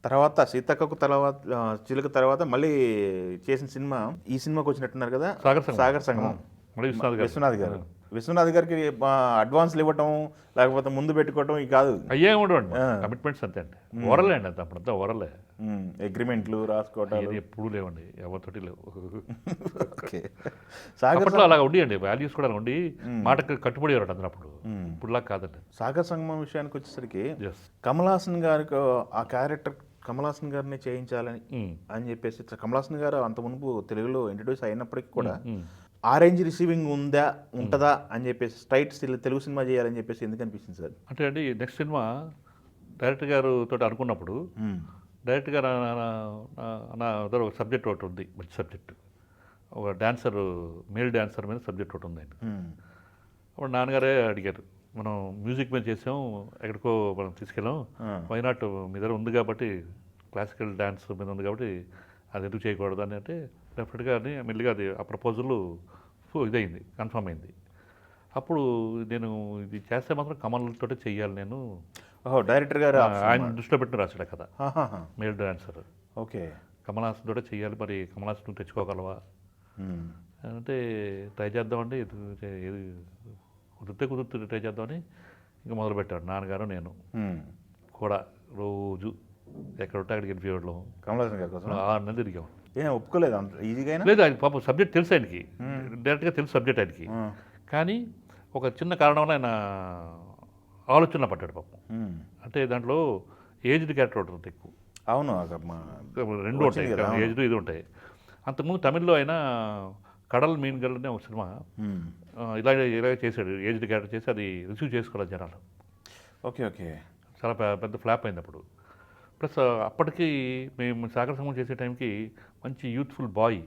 తర్వాత సీతక్కకు తర్వాత చిలుక తర్వాత మళ్ళీ చేసిన సినిమా ఈ సినిమాకి వచ్చినట్టున్నారు కదా, సాగర్ సంగమం. మళ్ళీ విశ్వనాథ్ గారు విశ్వనాథ్ గారికి అడ్వాన్స్లు ఇవ్వటం లేకపోతే ముందు పెట్టుకోవటం ఇవి కాదు, అయ్యే ఉండవండి కమిట్మెంట్స్ అంతే అండి. ఓరలే అండి అంత అప్పుడంతా ఓరలే. అగ్రిమెంట్లు రాసుకోవటం ఎప్పుడు లేవండి, ఎవరితోటి లేవు. ఓకే. అప్పట్లో అలా ఉండి అండి, వాల్యూస్ కూడా అలా ఉండి మాటకు కట్టుబడి అందరూ అప్పుడు. ఇప్పుడులా కాదండి. సాగర్ సంగమం విషయానికి వచ్చేసరికి ఎస్ కమల్ హాసన్ గారికి ఆ క్యారెక్టర్ కమల్ హాసన్ గారిని చేయించాలని అని చెప్పేసి కమల్ హాసన్ గారు అంత మునుపు తెలుగులో ఇంట్రడ్యూస్ అయినప్పటికీ కూడా ఆరెంజ్ రిసీవింగ్ ఉంటుందా అని చెప్పేసి స్ట్రైట్ తెలుగు సినిమా చేయాలని చెప్పేసి ఎందుకు అనిపించింది సార్? అంటే అండి నెక్స్ట్ సినిమా డైరెక్టర్ గారు తోటి అనుకున్నప్పుడు డైరెక్టర్ గారు నా దగ్గర ఒక సబ్జెక్ట్ ఒకటి ఉంది, మంచి సబ్జెక్ట్, ఒక డాన్సర్, మేల్ డాన్సర్ మీద సబ్జెక్ట్ ఒకటి ఉంది. అప్పుడు నాన్నగారే అడిగారు, మనం మ్యూజిక్ మీద చేసాం, ఎక్కడికో మనం తీసుకెళ్ళాం, వైనాట్ మీ దగ్గర ఉంది కాబట్టి, క్లాసికల్ డ్యాన్స్ మీద ఉంది కాబట్టి అది ఎందుకు చేయకూడదు అని అంటే డెఫినెట్గా అని మెల్లిగా అది ఆ ప్రపోజల్ ఇదైంది, కన్ఫర్మ్ అయింది. అప్పుడు నేను ఇది చేస్తే మాత్రం కమల్తోటే చెయ్యాలి నేను. డైరెక్టర్ గారు ఆయన దృష్టిలో పెట్టిన రాశాడు కదా male dancer. Okay. Kamal Haasan తోటే చెయ్యాలి, మరి కమల్ హాసన్ నువ్వు తెచ్చుకోగలవా అంటే ట్రై చేద్దామండి, ఏది కుదిరితే ట్రై చేద్దామని ఇంకా మొదలుపెట్టాడు నాన్నగారు. నేను కూడా రోజు ఎక్కడ ఉంటే అక్కడికి వెళ్ళిపోయేవాళ్ళం. కమల్ హాసన్ గారి కోసం 6 నెలలు తిరిగాం. ఏం ఒప్పుకోలేదు అంత ఈజీగా? లేదు, ఆయన పాపం సబ్జెక్ట్ తెలుసు ఆయనకి, డైరెక్ట్గా తెలుసు సబ్జెక్ట్ ఆయనకి, కానీ ఒక చిన్న కారణం వల్ల ఆయన ఆలోచన పడ్డాడు పాపం. అంటే దాంట్లో ఏజ్డ్ క్యారెక్టర్ ఉంటుంది ఎక్కువ. అవును, రెండు ఉంటాయి, ఏజ్డ్ ఇది ఉంటాయి. అంతకుముందు తమిళ్లో అయినా కడల్ మీన్ గల్ అనే ఒక సినిమా ఇలాగే చేశాడు, ఏజ్డ్ క్యారెక్టర్ చేసి అది రిసీవ్ చేసుకోవాలి జనాలు. Okay okay. చాలా పెద్ద ఫ్లాప్ అయింది అప్పుడు. ప్లస్ అప్పటికి మేము సాగర్ సంగమం చేసే టైంకి మంచి యూత్ఫుల్ బాయ్,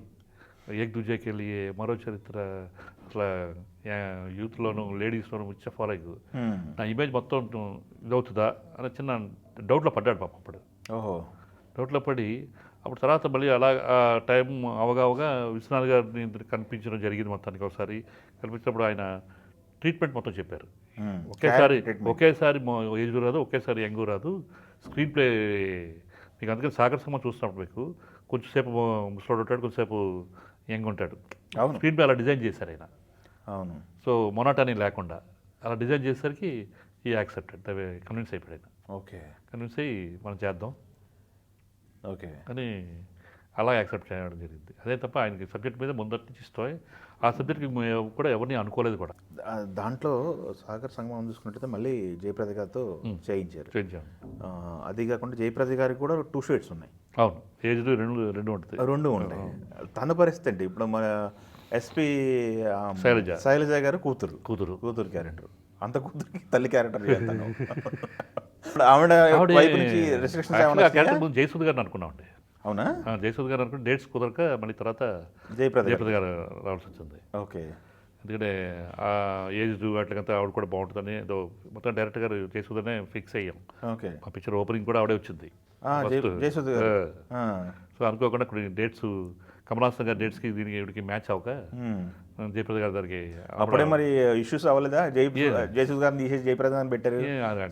ఏక్ దూజేకి వెళ్ళి మరో చరిత్ర, అసలు యూత్లోను లేడీస్లోను ముచ్చ ఫాలోయింగ్, నా ఇమేజ్ మొత్తం ఇదవుతుందా అని చిన్న డౌట్లో పడ్డాడు పాపం అప్పుడు. ఓహో. డౌట్లో పడి అప్పుడు తర్వాత మళ్ళీ అలా ఆ టైం అవగా విశ్వనాథ్ గారిని కనిపించడం జరిగింది. మొత్తానికి ఒకసారి కనిపించినప్పుడు ఆయన ట్రీట్మెంట్ మొత్తం చెప్పారు. ఒకేసారి ఏజ్ రాదు, ఒకేసారి యంగ్ రాదు, స్క్రీన్ ప్లే మీకు. అందుకని సాగర్ సినిమా చూస్తున్నప్పుడు మీకు కొంచెంసేపు ముసలోడు ఉంటాడు, కొంచెంసేపు యంగ్ ఉంటాడు. అవును, స్క్రీన్ ప్లే అలా డిజైన్ చేశారు ఆయన. అవును. సో మొనాటనీ లేకుండా అలా డిజైన్ చేసేసరికి ఈ యాక్సెప్టెడ్, కన్విన్స్ అయిపోయాడు ఆయన. ఓకే. కన్విన్స్ అయ్యి మనం చేద్దాం ఓకే అని అలా యాక్సెప్ట్ చేయడం జరిగింది. అదే తప్ప ఆయనకి సబ్జెక్ట్ మీద ముందటి నుంచి ఇష్టం. ఆ సబ్జెక్ట్కి కూడా ఎవరిని అనుకోలేదు కూడా. దాంట్లో సాగర్ సంగమం చూసుకున్నట్టయితే మళ్ళీ జయప్రద గారితో చేయించారు. అది కాకుండా జయప్రద గారికి కూడా 2 షేడ్స్ ఉన్నాయి. అవును, ఏజ్ రెండు ఉంటాయి. తన పరిస్థితి అంటే ఇప్పుడు మన ఎస్పీ శైలజ గారు కూతురు క్యారెక్టర్, అంత కూతురికి తల్లి క్యారెక్టర్ ఆవిడ వైపు నుంచి రిస్ట్రిక్షన్స్. జయసూద్ గారిని అనుకున్నామండి. అవునా? జయసూద్ గారు అనుకుంటే డేట్స్ కుదరక మళ్ళీ తర్వాత జయప్రద గారు రావాల్సి వచ్చింది. ఓకే. ఎందుకంటే ఆ ఏజ్ అట్లకంతా ఆవిడ కూడా బాగుంటుందని ఏదో మొత్తం డైరెక్టర్ గారు జయసూదనే ఫిక్స్ అయ్యాం. ఓకే. మా పిక్చర్ ఓపెనింగ్ కూడా ఆవిడే వచ్చింది. సో అనుకోకుండా డేట్స్ కమల్ హాసన్ గారి డేట్స్కి దీనికి ఇవిడికి మ్యాచ్ అవ్వక జయప్రద గారి దానికి అప్పుడే మరి ఇష్యూస్ అవ్వలేదా? జయసూద్ గారిని తీసేసి జయప్రద గారిని పెట్టారు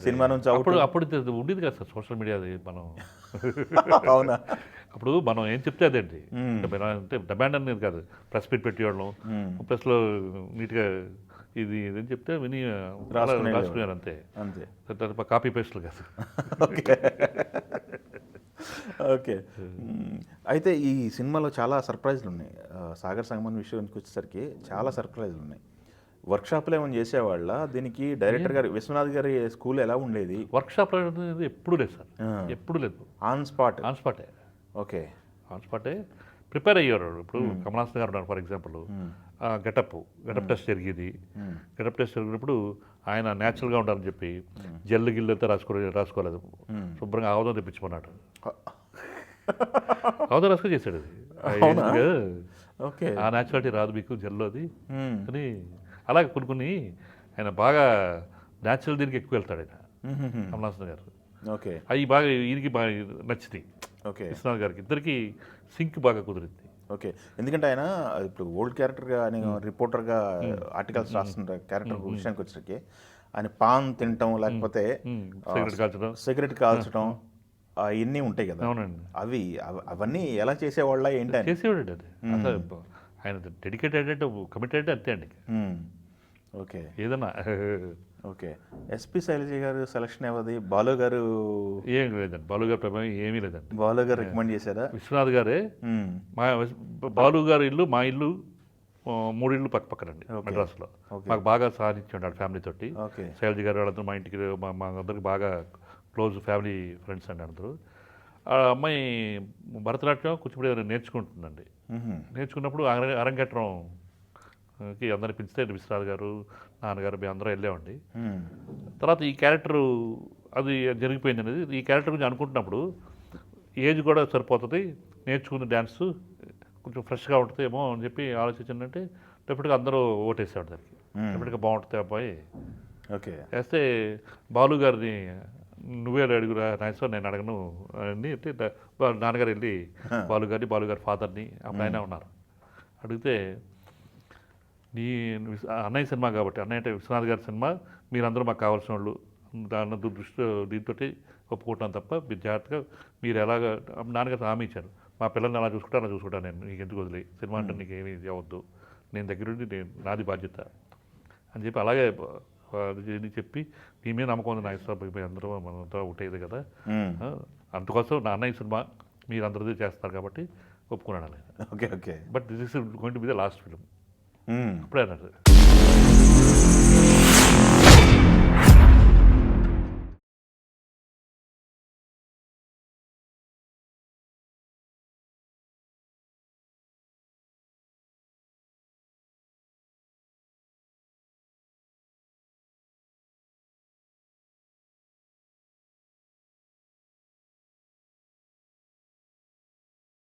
సినిమా నుంచి. అప్పుడు ఉండేది కదా సార్ సోషల్ మీడియా, అది మనం అవునా? అప్పుడు మనం ఏం చెప్తే అదేంటి అంటే డిమాండ్ అనేది కాదు, ప్రెస్ మీట్ పెట్టేవాళ్ళం, ప్రెస్లో నీట్గా ఇది ఇదని చెప్తే విని రాసుకున్నారు అంతే. కాపీ పేస్ట్లు కాదు. ఓకే. అయితే ఈ సినిమాలో చాలా సర్ప్రైజ్లు ఉన్నాయి. సాగర్ సంగమం విషయానికి వచ్చేసరికి చాలా సర్ప్రైజ్లు ఉన్నాయి. వర్క్షాప్లో ఏమైనా చేసేవాళ్ళ దీనికి? డైరెక్టర్ గారు విశ్వనాథ్ గారి స్కూల్ ఎలా ఉండేది? వర్క్షాప్ అనేది ఎప్పుడు లేదు సార్, ఎప్పుడు లేదు. ఆన్ స్పాటే. ఓకే. ఆన్ స్పాటే ప్రిపేర్ అయ్యారు. ఇప్పుడు కమల్ హాసన్ గారు ఉన్నారు ఫర్ ఎగ్జాంపుల్, గెటప్ టెస్ట్ జరిగేది. గెటప్ టెస్ట్ జరిగినప్పుడు ఆయన న్యాచురల్గా ఉండాలని చెప్పి జల్లు గిల్లు అంతా రాసుకోలేదు, శుభ్రంగా ఆవదం తెప్పించుకున్నాడు. ఆవదం రాసుకొని చేశాడు అది. ఓకే. ఆ న్యాచురాలిటీ రాదు మీకు జల్లు అది అని. అలాగే కొన్ని ఆయన బాగా న్యాచురల్ దీనికి ఎక్కువ వెళ్తాడు ఆయన కమల్ హాసన్ గారు. ఓకే. అవి బాగా ఈయనకి బాగా నచ్చింది. ఓకే. విశ్వనాథ్ గారికి ఇద్దరికి సింక్ బాగా కుదిరింది. ఓకే. ఎందుకంటే ఆయన ఇప్పుడు ఓల్డ్ క్యారెక్టర్గా, నేను రిపోర్టర్గా ఆర్టికల్స్ రాస్తున్న క్యారెక్టర్ విషయానికి వచ్చేసరికి ఆయన పాన్ తినటం, లేకపోతే సిగరెట్ కాల్చడం, అవన్నీ ఉంటాయి కదా, అవునండి. అవన్నీ ఎలా చేసేవాళ్ళ ఏంటని. చేసేవాడు అది అసలు ఆయన డెడికేటెడ్ అంటే కమిటెడ్ అంతే అండి. ఓకే ఏదన్నా ఓకే. ఎస్పి శైలజ గారు సెలక్షన్ ఎవరిది? బాలు గారు? ఏం లేదండి, బాలు గారి ప్రమేయం ఏమీ లేదండి. బాలు గారు రికమెండ్ చేశారా? విశ్వనాథ్ గారే. మ్మ్. మా బాలు గారి ఇల్లు, మా ఇల్లు 3 ఇళ్ళు పక్క పక్కనండి ఓకే. మెడ్రాస్లో. ఓకే. మాకు బాగా సాధించాడు ఫ్యామిలీ తోటి. ఓకే. శైలజ గారు వాళ్ళందరూ మా ఇంటికి మా అందరికి బాగా క్లోజ్ ఫ్యామిలీ ఫ్రెండ్స్ అండి అందరూ. ఆ అమ్మాయి భరతనాట్యం కూచిపూడి నేర్చుకుంటుందండి. మ్మ్. నేర్చుకున్నప్పుడు అరంగేట్రంకి అందరిని పిలిస్తే విశ్వనాథ్ గారు, నాన్నగారు మేము అందరం వెళ్ళామండి. మ్మ్. తర్వాత ఈ క్యారెక్టరు అది జరిగిపోయింది అనేది, ఈ క్యారెక్టర్ గురించి అనుకుంటున్నప్పుడు ఏజ్ కూడా సరిపోతుంది, నేర్చుకున్న డ్యాన్స్ కొంచెం ఫ్రెష్గా ఉంటుంది ఏమో అని చెప్పి ఆలోచించిందంటే డెఫినెట్గా అందరూ ఓటేసాడు దానికి. డెఫినెట్గా బాగుంటుంది అబ్బాయి ఓకే. వేస్తే బాలు గారిని నువ్వే అడుగురా నాయసర్, నేను అడగను అని అంటే నాన్నగారు వెళ్ళి బాలు గారి ఫాదర్ని అప్పుడు ఆయన ఉన్నారు అడిగితే, నీ అన్నయ్య సినిమా కాబట్టి, అన్నయ్య అంటే విశ్వనాథ్ గారి సినిమా, మీరందరూ మాకు కావాల్సిన వాళ్ళు దాని దృష్టి దీంతో ఒప్పుకుంటాను తప్ప మీరు జాగ్రత్తగా మీరు ఎలాగ నాన్నగారు హామీ ఇచ్చారు, మా పిల్లల్ని అలా చూసుకుంటా అలా చూసుకుంటాను, నేను నీకు ఎందుకు వదిలే సినిమా అంటే నీకు ఏమీ అవ్వద్దు, నేను దగ్గరుండి నాది బాధ్యత అని చెప్పి అలాగే అది చెప్పి నీ మీద నమ్మకం ఉంది నాగేశ్వరరావు, అందరూ మనంతా ఒకటేది కదా, అందుకోసం నా అన్నయ్య సినిమా మీరు అందరిది చేస్తారు కాబట్టి ఒప్పుకున్నాను. Okay. Okay. But this is going to be the last film మ్మ్. అప్పుడే అన్నారు.